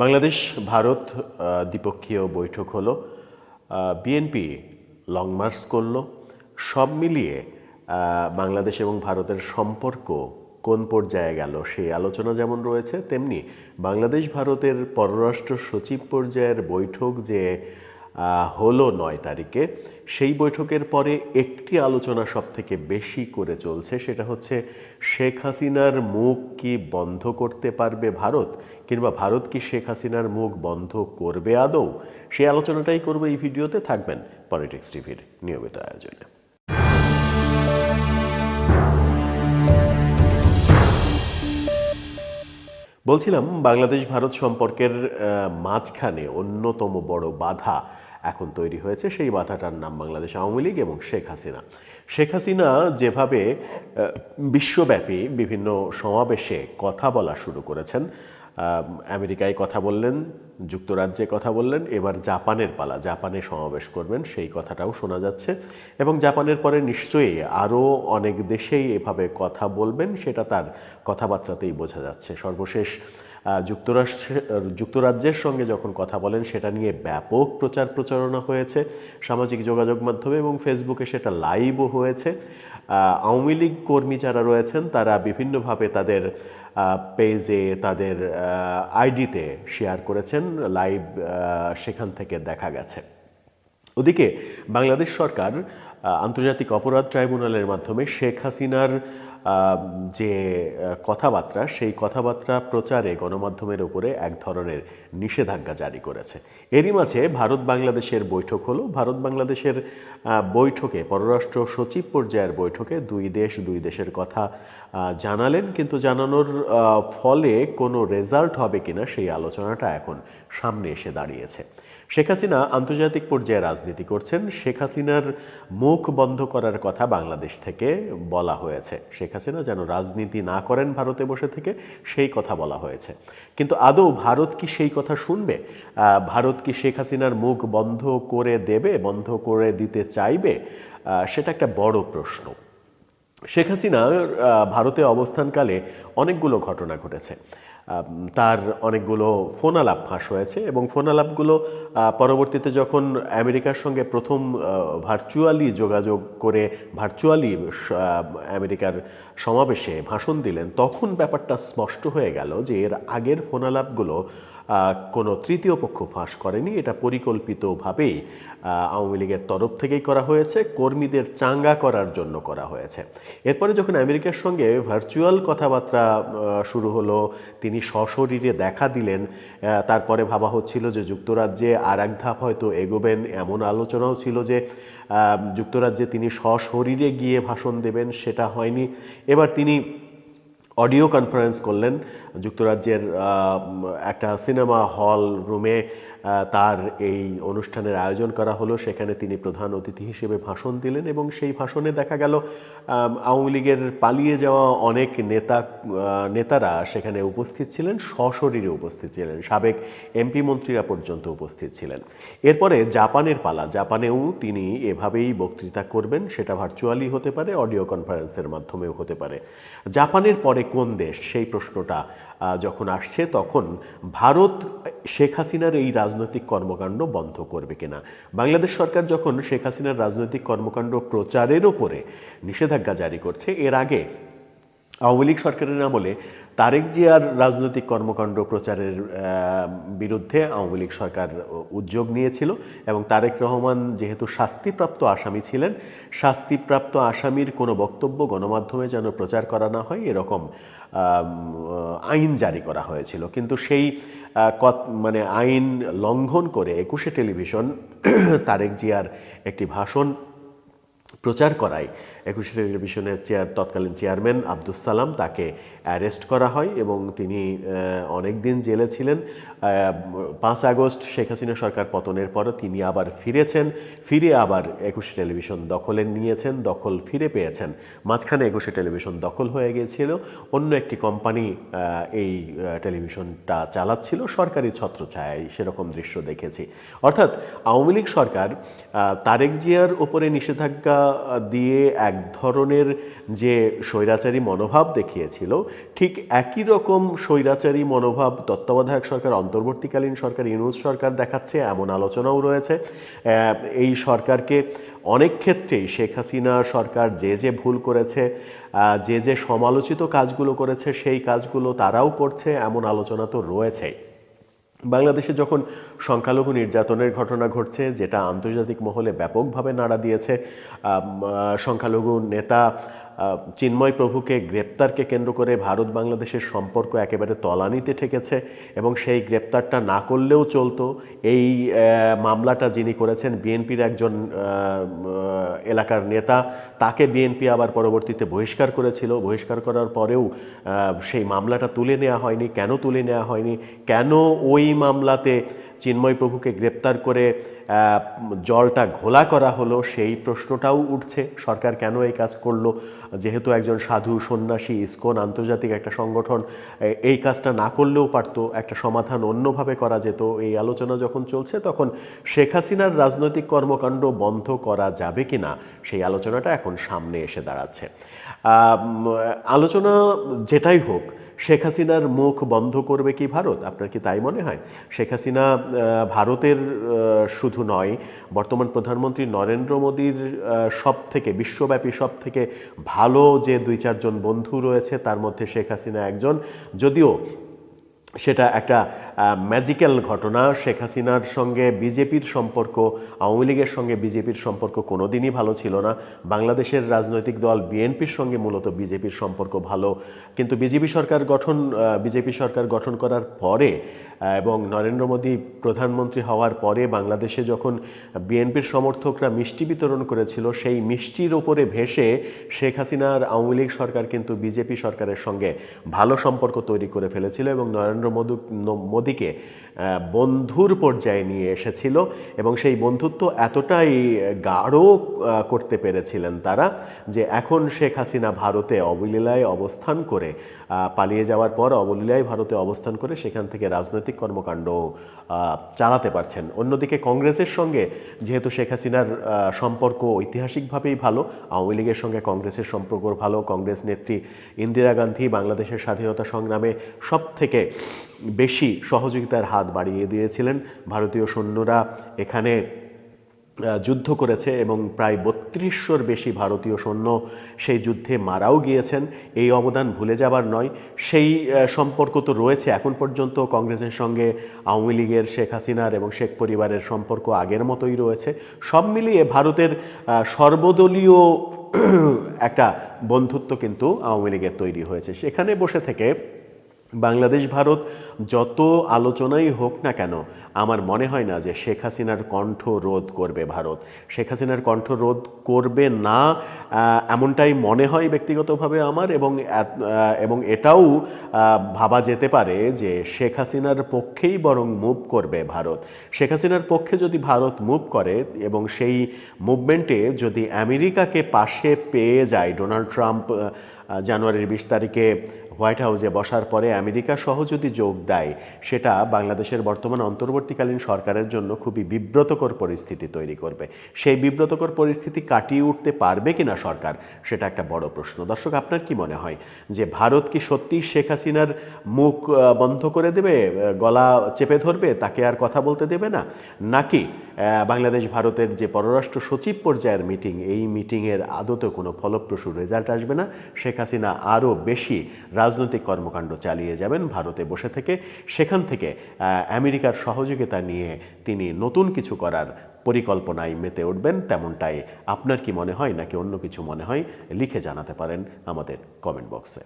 বাংলাদেশ ভারত দ্বিপক্ষীয় বৈঠক হলো। বিএনপি লং মার্চ করলো। সব মিলিয়ে বাংলাদেশ এবং ভারতের সম্পর্ক কোন পর্যায়ে গেল সেই আলোচনা যেমন রয়েছে, তেমনি বাংলাদেশ ভারতের পররাষ্ট্র সচিব পর্যায়ের বৈঠক যে হলো ৯ তারিখে, সেই বৈঠকের পরে একটি আলোচনা সব থেকে বেশি করে চলছে, সেটা হচ্ছে শেখ হাসিনার মুখ কি বন্ধ করতে পারবে ভারত, কিংবা ভারত কি শেখ হাসিনার মুখ বন্ধ করবে আদৌ। সেই আলোচনাটাই করবো এই ভিডিওতে। থাকবেন পলিটিক্স টিভির নিয়মিত আয়োজনে। বলছিলাম, বাংলাদেশ ভারত সম্পর্কের মাঝখানে অন্যতম বড় বাধা এখন তৈরি হয়েছে। সেই বাধাটার নাম বাংলাদেশ আওয়ামী লীগ এবং শেখ হাসিনা। শেখ হাসিনা যেভাবে বিশ্বব্যাপী বিভিন্ন সমাবেশে কথা বলা শুরু করেছেন, আমেরিকায় কথা বললেন, যুক্তরাজ্যে কথা বললেন, এবার জাপানের পালা, জাপানে সমাবেশ করবেন সেই কথাটাও শোনা যাচ্ছে। এবং জাপানের পরে নিশ্চয়ই আরও অনেক দেশেই এভাবে কথা বলবেন, সেটা তার কথাবার্তাতেই বোঝা যাচ্ছে। সর্বশেষ যুক্তরাজ্যের সঙ্গে যখন কথা বলেন, সেটা নিয়ে ব্যাপক প্রচার প্রচারণা হয়েছে সামাজিক যোগাযোগ মাধ্যমে এবং ফেসবুকে, সেটা লাইভও হয়েছে। আওয়ামী লীগ কর্মী যারা রয়েছেন তারা বিভিন্নভাবে তাদের পেজে, তাদের আইডিতে শেয়ার করেছেন লাইভ, সেখান থেকে দেখা গেছে। ওদিকে বাংলাদেশ সরকার আন্তর্জাতিক অপরাধ ট্রাইব্যুনালের মাধ্যমে শেখ হাসিনার যে কথাবার্তা, সেই কথাবার্তা প্রচারে গণমাধ্যমের উপরে এক ধরনের নিষেধাজ্ঞা জারি করেছে। এরই মাঝে ভারত বাংলাদেশের বৈঠক হলো। ভারত বাংলাদেশের বৈঠকে, পররাষ্ট্র সচিব পর্যায়ের বৈঠকে দুই দেশের কথা জানালেন, কিন্তু জানানোর ফলে কোনো রেজাল্ট হবে কিনা সেই আলোচনাটা এখন সামনে এসে দাঁড়িয়েছে। শেখ হাসিনা আন্তর্জাতিক পর্যায়ে রাজনীতি করছেন। শেখ হাসিনার মুখ বন্ধ করার কথা বাংলাদেশ থেকে বলা হয়েছে। শেখ হাসিনা যেন রাজনীতি না করেন ভারতে বসে থেকে, সেই কথা বলা হয়েছে। কিন্তু আদৌ ভারত কি সেই কথা শুনবে? ভারত কি শেখ হাসিনার মুখ বন্ধ করে দেবে, বন্ধ করে দিতে চাইবে? সেটা একটা বড় প্রশ্ন। শেখ হাসিনা ভারতে অবস্থানকালে অনেকগুলো ঘটনা ঘটেছে। তার অনেকগুলো ফোন আলাপ ফাঁস হয়েছে এবং ফোন আলাপগুলো পরবর্তীতে যখন আমেরিকার সঙ্গে প্রথম ভার্চুয়ালি যোগাযোগ করে ভার্চুয়ালি আমেরিকার সমাবেশে ভাষণ দিলেন, তখন ব্যাপারটা স্পষ্ট হয়ে গেল যে এর আগের ফোন আলাপগুলো কোনো তৃতীয় পক্ষ ফাঁস করেনি। এটা পরিকল্পিতভাবেই আওয়ামী লীগের তরফ থেকেই করা হয়েছে, কর্মীদের চাঙ্গা করার জন্য করা হয়েছে। এরপরে যখন আমেরিকার সঙ্গে ভার্চুয়াল কথাবার্তা শুরু হলো, তিনি সশরীরে দেখা দিলেন, তারপরে ভাবা হচ্ছিল যে যুক্তরাজ্যে আর এক ধাপ হয়তো এগোবেন, এমন আলোচনাও ছিল যে যুক্তরাজ্যে তিনি সশরীরে গিয়ে ভাষণ দেবেন, সেটা হয়নি। এবার তিনি অডিও কনফারেন্স করলেন যুক্তরাজ্যের একটা সিনেমা হল রুমে, তার এই অনুষ্ঠানের আয়োজন করা হলো। সেখানে তিনি প্রধান অতিথি হিসেবে ভাষণ দিলেন এবং সেই ভাষণে দেখা গেল আওয়ামী লীগের পালিয়ে যাওয়া অনেক নেতারা সেখানে উপস্থিত ছিলেন, সশরীরে উপস্থিত ছিলেন, সাবেক এমপি মন্ত্রীরা পর্যন্ত উপস্থিত ছিলেন। এরপরে জাপানের পালা, জাপানেও তিনি এভাবেই বক্তৃতা করবেন, সেটা ভার্চুয়ালি হতে পারে, অডিও কনফারেন্সের মাধ্যমেও হতে পারে। জাপানের পরে কোন দেশ, সেই প্রশ্নটা যখন আসছে, তখন ভারত শেখ হাসিনার এই রাজনৈতিক কর্মকাণ্ড বন্ধ করবে কিনা। বাংলাদেশ সরকার যখন শেখ হাসিনার রাজনৈতিক কর্মকাণ্ড প্রচারের ওপরে নিষেধাজ্ঞা জারি করছে, এর আগে আওয়ামী লীগ সরকারের আমলে তারেক জিয়ার রাজনৈতিক কর্মকাণ্ড প্রচারের বিরুদ্ধে আওয়ামী লীগ সরকার উদ্যোগ নিয়েছিল এবং তারেক রহমান যেহেতু শাস্তিপ্রাপ্ত আসামি ছিলেন, শাস্তিপ্রাপ্ত আসামির কোনো বক্তব্য গণমাধ্যমে যেন প্রচার করা না হয়, এরকম আইন জারি করা হয়েছিল। কিন্তু সেই আইন লঙ্ঘন করে ২১শে টেলিভিশন তারেক জিয়ার একটি ভাষণ প্রচার করায় ২১শে টেলিভিশনের তৎকালীন চেয়ারম্যান আব্দুস সালাম, তাকে অ্যারেস্ট করা হয় এবং তিনি অনেক দিন জেলে ছিলেন। ৫ আগস্ট শেখ হাসিনা সরকার পতনের পর তিনি আবার ফিরেছেন, ফিরে আবার ২১শে টেলিভিশন দখলে নিয়েছেন, দখল ফিরে পেয়েছেন। মাঝখানে ২১শে টেলিভিশন দখল হয়ে গিয়েছিল, অন্য একটি কোম্পানি এই টেলিভিশনটা চালাচ্ছিল সরকারি ছত্রছায়ায়, সেরকম দৃশ্য দেখেছি। অর্থাৎ আওয়ামী লীগ সরকার তারেক জিয়ার উপরে নিষেধাজ্ঞা দিয়ে এক এক ধরনের যে স্বৈরাচারী মনোভাব দেখিয়েছিল, ঠিক একই রকম স্বৈরাচারী মনোভাব তত্ত্বাবধায়ক সরকার, অন্তর্বর্তীকালীন সরকার, ইউনূস সরকার দেখাচ্ছে, এমন আলোচনাও রয়েছে। এই সরকারকে অনেক ক্ষেত্রেই শেখ হাসিনা সরকার যে যে ভুল করেছে, যে যে সমালোচিত কাজগুলো করেছে, সেই কাজগুলো তারাও করছে, এমন আলোচনা তো রয়েছেই। বাংলাদেশে যখন সংখ্যালঘু নির্যাতনের ঘটনা ঘটছে, যেটা আন্তর্জাতিক মহলে ব্যাপকভাবে নাড়া দিয়েছে, সংখ্যালঘু নেতা চিন্ময় প্রভুকে গ্রেপ্তারকে কেন্দ্র করে ভারত বাংলাদেশের সম্পর্ক একেবারে তলানিতে ঠেকেছে এবং সেই গ্রেপ্তারটা না করলেও চলতো। এই মামলাটা যিনি করেছেন বিএনপির একজন এলাকার নেতা, তাকে বিএনপি আবার পরবর্তীতে বহিষ্কার করেছিল। বহিষ্কার করার পরেও সেই মামলাটা তুলে নেওয়া হয়নি। কেন তুলে নেওয়া হয়নি? কেন ওই মামলাতে চিন্ময় প্রভুকে গ্রেপ্তার করে জলটা ঘোলা করা হলো, সেই প্রশ্নটাও উঠছে। সরকার কেন এই কাজ করলো? যেহেতু একজন সাধু সন্ন্যাসী, ইসকন আন্তর্জাতিক একটা সংগঠন, এই কাজটা না করলেও পারতো, একটা সমাধান অন্যভাবে করা যেত। এই আলোচনা যখন চলছে, তখন শেখ হাসিনার রাজনৈতিক কর্মকাণ্ড বন্ধ করা যাবে কি না, সেই আলোচনাটা এখন সামনে এসে দাঁড়াচ্ছে। আলোচনা যেটাই হোক, শেখ হাসিনার মুখ বন্ধ করবে কি ভারত? আপনার কি তাই মনে হয়? শেখ হাসিনা ভারতের শুধু নয়, বর্তমান প্রধানমন্ত্রী নরেন্দ্র মোদীর বিশ্বব্যাপী সব থেকে ভালো যে 2-4 জন বন্ধু রয়েছে, তার মধ্যে শেখ হাসিনা একজন। যদিও সেটা একটা ম্যাজিক্যাল ঘটনা। শেখ হাসিনার সঙ্গে বিজেপির সম্পর্ক, আওয়ামী লীগের সঙ্গে বিজেপির সম্পর্ক কোনোদিনই ভালো ছিল না। বাংলাদেশের রাজনৈতিক দল বিএনপির সঙ্গে মূলত বিজেপির সম্পর্ক ভালো, কিন্তু বিজেপি সরকার গঠন করার পরে এবং নরেন্দ্র মোদী প্রধানমন্ত্রী হওয়ার পরে বাংলাদেশে যখন বিএনপির সমর্থকরা মিষ্টি বিতরণ করেছিল, সেই মিষ্টির ওপরে ভেসে শেখ হাসিনার আওয়ামী লীগ সরকার কিন্তু বিজেপি সরকারের সঙ্গে ভালো সম্পর্ক তৈরি করে ফেলেছিল এবং নরেন্দ্র মোদীকে বন্ধুর পর্যায়ে নিয়ে এসেছিল এবং সেই বন্ধুত্ব এতটাই গাঢ় করতে পেরেছিলেন তারা, যে এখন শেখ হাসিনা ভারতে অবলীলায় অবস্থান করে, পালিয়ে যাওয়ার পর অবলীলায় ভারতে অবস্থান করে সেখান থেকে রাজনৈতিক কর্মকাণ্ড চালাতে পারছেন। অন্যদিকে কংগ্রেসের সঙ্গে যেহেতু শেখ হাসিনার সম্পর্ক ঐতিহাসিকভাবেই ভালো, আওয়ামী লীগের সঙ্গে কংগ্রেসের সম্পর্ক ভালো। কংগ্রেস নেত্রী ইন্দিরা গান্ধী বাংলাদেশের স্বাধীনতা সংগ্রামে সব থেকে বেশি সহযোগিতার হাত বাড়িয়ে দিয়েছিলেন। ভারতীয় সৈন্যরা এখানে যুদ্ধ করেছে এবং প্রায় 3200-র বেশি ভারতীয় সৈন্য সেই যুদ্ধে মারাও গিয়েছেন। এই অবদান ভুলে যাবার নয়। সেই সম্পর্ক তো রয়েছে এখন পর্যন্ত। কংগ্রেসের সঙ্গে আওয়ামী লীগের, শেখ হাসিনার এবং শেখ পরিবারের সম্পর্ক আগের মতোই রয়েছে। সব মিলিয়ে ভারতের সর্বদলীয় একটা বন্ধুত্ব কিন্তু আওয়ামী লীগের তৈরি হয়েছে। সেখানে বসে থেকে বাংলাদেশ ভারত যত আলোচনাই হোক না কেন, আমার মনে হয় না যে শেখ হাসিনার কণ্ঠ রোধ করবে ভারত। শেখ হাসিনার কণ্ঠ রোধ করবে না এমনটাই মনে হয় ব্যক্তিগতভাবে আমার, এবং এটাও ভাবা যেতে পারে যে শেখ হাসিনার পক্ষেই বরং মুভ করবে ভারত। শেখ হাসিনার পক্ষে যদি ভারত মুভ করে এবং সেই মুভমেন্টে যদি আমেরিকাকে পাশে পেয়ে যায়, ডোনাল্ড ট্রাম্প জানুয়ারির 20 তারিখে হোয়াইট হাউসে বসার পরে আমেরিকা সহ যদি যোগ দেয়, সেটা বাংলাদেশের বর্তমান অন্তর্বর্তীকালীন সরকারের জন্য খুবই বিব্রতকর পরিস্থিতি তৈরি করবে। সেই বিব্রতকর পরিস্থিতি কাটিয়ে উঠতে পারবে কিনা সরকার, সেটা একটা বড় প্রশ্ন। দর্শক, আপনার কি মনে হয় যে ভারত কি সত্যি শেখ হাসিনার মুখ বন্ধ করে দেবে, গলা চেপে ধরবে, তাকে আর কথা বলতে দেবে না, নাকি বাংলাদেশ ভারতের যে পররাষ্ট্র সচিব পর্যায়ের মিটিং, এই মিটিংয়ের আদতে কোনো ফলপ্রসূ রেজাল্ট আসবে না, শেখ হাসিনা আরও বেশি রাজনৈতিক কর্মকাণ্ড চালিয়ে যাবেন ভারতে বসে থেকে, সেখান থেকে আমেরিকার সহযোগিতা নিয়ে তিনি নতুন কিছু করার পরিকল্পনায় মেতে উঠবেন? তেমনটাই আপনার কি মনে হয়, নাকি অন্য কিছু মনে হয়? লিখে জানাতে পারেন আমাদের কমেন্ট বক্সে।